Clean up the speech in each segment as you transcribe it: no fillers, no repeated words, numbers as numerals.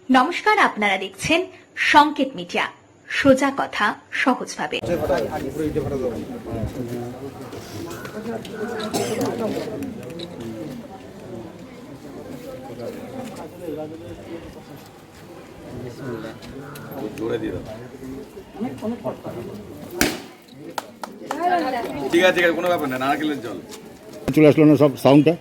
নমস্কার, আপনারা দেখছেন সংকেত মিডিয়া, সোজা কথা সহজভাবে। ঠিক আছে, কোনো ব্যাপার না, নারকেলের জল চলে আসলো না সব সাউন্ডটা।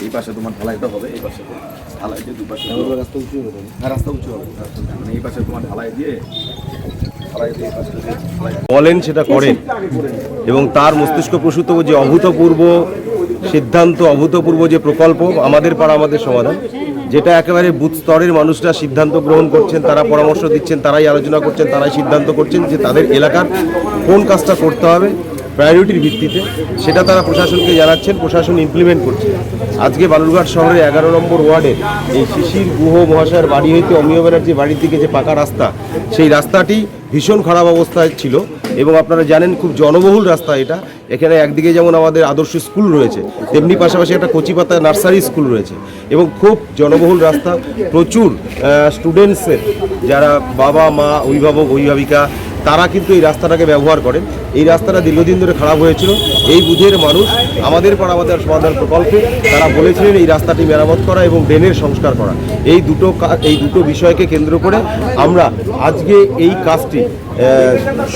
এই পাশে তোমার ঢালাইটা হবে, এই পাশে ঢালাই দিয়ে দুপাশে রাস্তা উঁচু হবে, রাস্তা উঁচু হবে, মানে এই পাশে তোমার ঢালাই দিয়ে বলেন সেটা করেন এবং তার মস্তিষ্ক প্রসূত যে অভূতপূর্ব সিদ্ধান্ত, অভূতপূর্ব যে প্রকল্প আমাদের পাড়া আমাদের সমাধান, যেটা একেবারে বুথ স্তরের মানুষরা সিদ্ধান্ত গ্রহণ করছেন, তারা পরামর্শ দিচ্ছেন, তারাই আলোচনা করছেন, তারাই সিদ্ধান্ত করছেন যে তাদের এলাকার কোন কাজটা করতে হবে প্রায়োরিটির ভিত্তিতে, সেটা তারা প্রশাসনকে জানাচ্ছেন, প্রশাসন ইমপ্লিমেন্ট করছে। আজকে বালুরঘাট শহরের 11 নম্বর ওয়ার্ডের এই শিশির গুহ মহাশয়ের বাড়ি হইতে অমিয় ব্যানার্জি বাড়ির দিকে যে পাকা রাস্তা, সেই রাস্তাটি ভীষণ খারাপ অবস্থায় ছিল এবং আপনারা জানেন খুব জনবহুল রাস্তা এটা। এখানে একদিকে যেমন আমাদের আদর্শ স্কুল রয়েছে, তেমনি পাশাপাশি একটা কচিপাতা নার্সারি স্কুল রয়েছে এবং খুব জনবহুল রাস্তা। প্রচুর স্টুডেন্টসের যারা বাবা মা অভিভাবক অভিভাবিকা তারা কিন্তু এই রাস্তাটাকে ব্যবহার করেন। এই রাস্তাটা দীর্ঘদিন ধরে খারাপ হয়েছিল। এই বুথের মানুষ আমাদের পাড়া আমাদের সমাধান প্রকল্পে তারা বলেছিলেন এই রাস্তাটি মেরামত করা এবং ড্রেনের সংস্কার করা। এই দুটো বিষয়কে কেন্দ্র করে আমরা আজকে এই কাজটি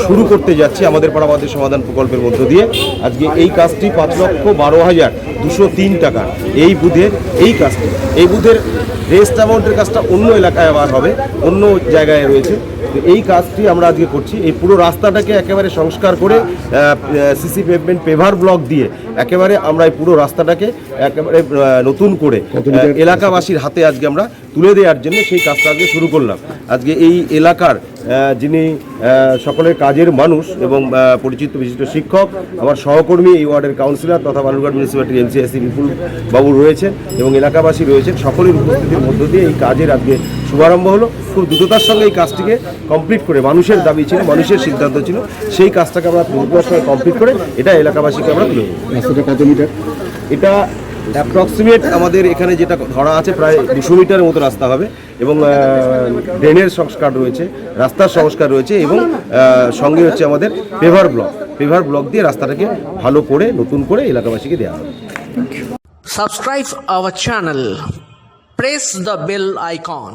শুরু করতে যাচ্ছি আমাদের পাড়া আমাদের সমাধান প্রকল্পের মধ্য দিয়ে। আজকে এই কাজটি 5,12,203 টাকা এই বুথের এই বুথের রেস্ট অ্যামাউন্টের কাজটা অন্য এলাকায় আবার হবে, অন্য জায়গায় রয়েছে। এই কাজটি আমরা আজকে করছি। এই পুরো রাস্তাটাকে একেবারে সংস্কার করে সিসি পেভমেন্ট পেভার ব্লক দিয়ে একেবারে আমরা এই পুরো রাস্তাটাকে একেবারে নতুন করে এলাকাবাসীর হাতে আজকে আমরা তুলে দেওয়ার জন্য সেই কাজটা আজকে শুরু করলাম। আজকে এই এলাকার যিনি সকলের কাজের মানুষ এবং পরিচিত বিশিষ্ট শিক্ষক, আমার সহকর্মী এই ওয়ার্ডের কাউন্সিলর তথা বালুরঘাট মিউনিসিপ্যালিটির এমসিএসি বিপুল বাবু রয়েছেন এবং এলাকাবাসী রয়েছেন, সকলের উপস্থিতির মধ্য দিয়ে এই কাজের আজকে শুভারম্ভ হলো। খুব দ্রুততার সঙ্গে এই কাজটিকে কমপ্লিট করে, মানুষের দাবি ছিল, মানুষের সিদ্ধান্ত ছিল, সেই কাজটাকে আমরা দ্রুততার সঙ্গে কমপ্লিট করে এটা এলাকাবাসীকে আমরা তুলে দেবো। রাস্তাটা কত মিটার? এটা অ্যাপ্রক্সিমেট আমাদের এখানে যেটা ধরা আছে প্রায় 200 মিটারের মতো রাস্তা হবে এবং ড্রেনের সংস্কার রয়েছে, রাস্তার সংস্কার রয়েছে এবং সঙ্গে হচ্ছে আমাদের পেভার ব্লক দিয়ে রাস্তাটাকে ভালো করে নতুন করে এলাকাবাসীকে দেওয়া হবে। Subscribe our channel. Press the bell icon.